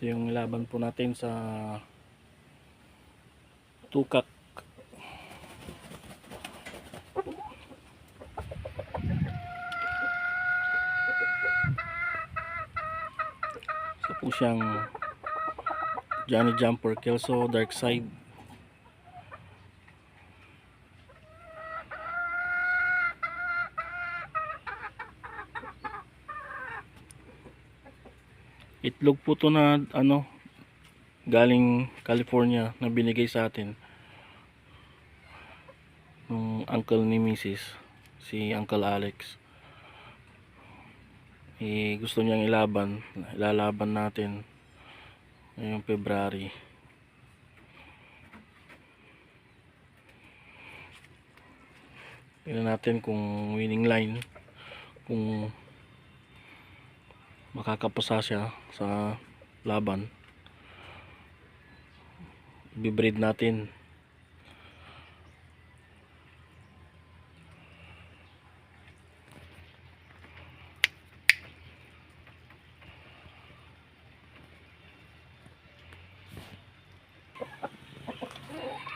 Ito yung laban po natin sa tukak. Isa po siyang Johnny Jumper, Kelso Dark Side. Itlog po to na galing California na binigay sa atin ng uncle ni Mrs. si Uncle Alex. Gusto niyang ilalaban natin ngayong February. Tingnan natin kung winning line, kung makakapasa siya sa laban. Ibibreed natin.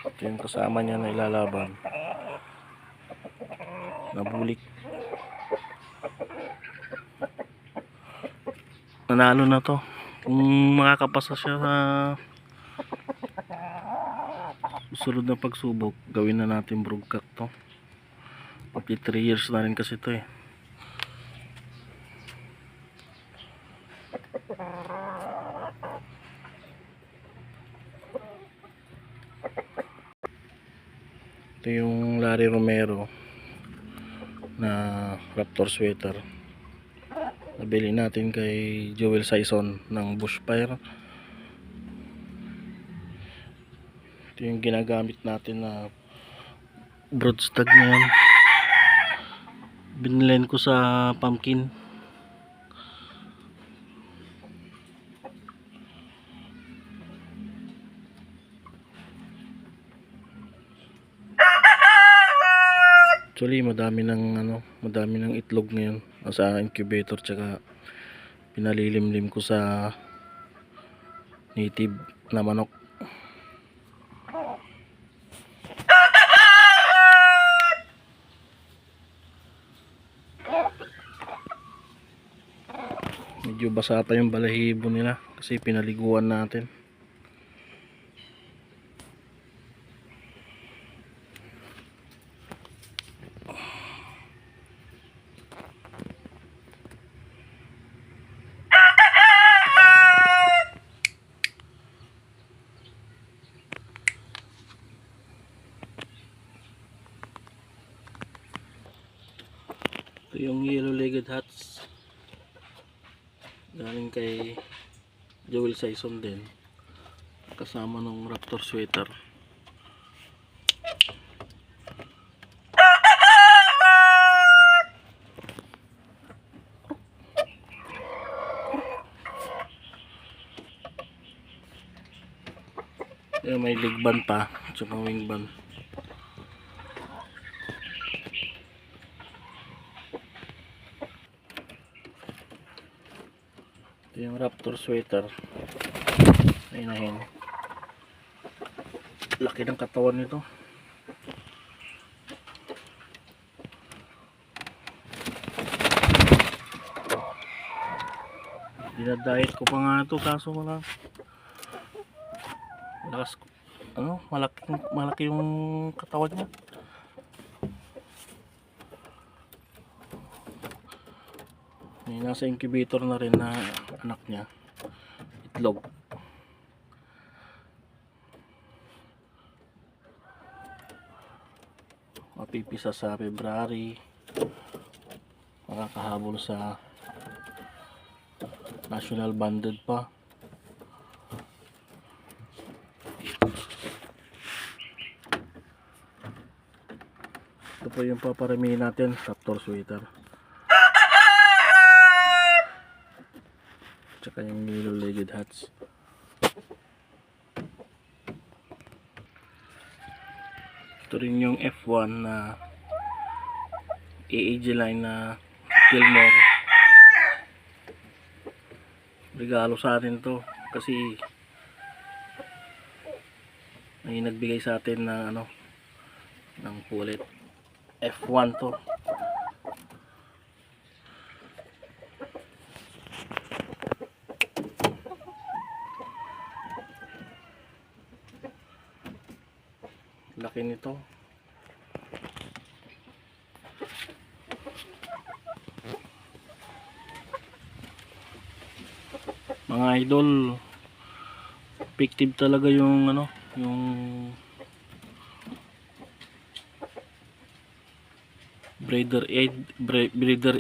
Ito yung kasama niya na ilalaban. Nabulik. Nanalo na to. Kung makakapasa siya sa susunod na pagsubok, gawin na natin broodcock to. Pati 3 years na rin kasi to eh. Ito yung Larry Romero na Raptor sweater. Nabili natin kay Joel Saison ng Bushfire. Ito yung ginagamit natin na broodstag na yan. Binilin ko sa pumpkin. Actually madami ng itlog ngayon sa incubator, tsaka pinalilimlim ko sa native na manok. Medyo basa pa yung balahibo nila kasi pinaliguan natin. Ito yung yellow-legged hats galing kay Joel Saison din, kasama ng Raptor sweater. May leg band pa at wing band. Ito yung Raptor sweater. Ayun. Laki ng katawan nito. Dinadiet ko pa nga ito kaso wala. Malaki yung katawan niya. May nasa incubator na rin na anak niya, itlog. Mapipisa sa February, makakahabol sa national banded pa. Ito po yung paparamihin natin, Raptor sweater. Tsaka yung yellow-legged hats. Ito rin yung F1 na AAG line na Gilmore. Regalo sa atin to. kasi may nagbigay sa atin ng ano, ng pulet. F1 to. Laki nito. Mga idol, effective talaga yung ano, yung breeder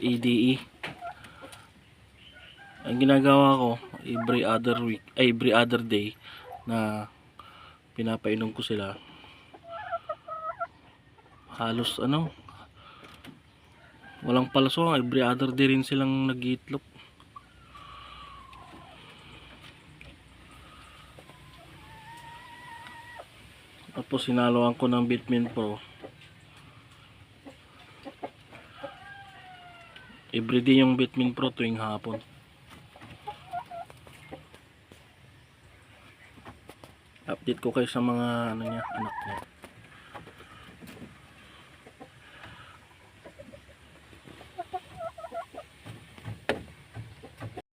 EDE. Ang ginagawa ko every other week, ay every other day na pinapainom ko sila. Halos ano, walang palso, every other day rin silang nag-iitlog. Tapos sinaluan ko ng Vitamin Pro. Everyday yung Vitamin Pro tuwing hapon. Update ko kayo sa mga ano niya, anak niya.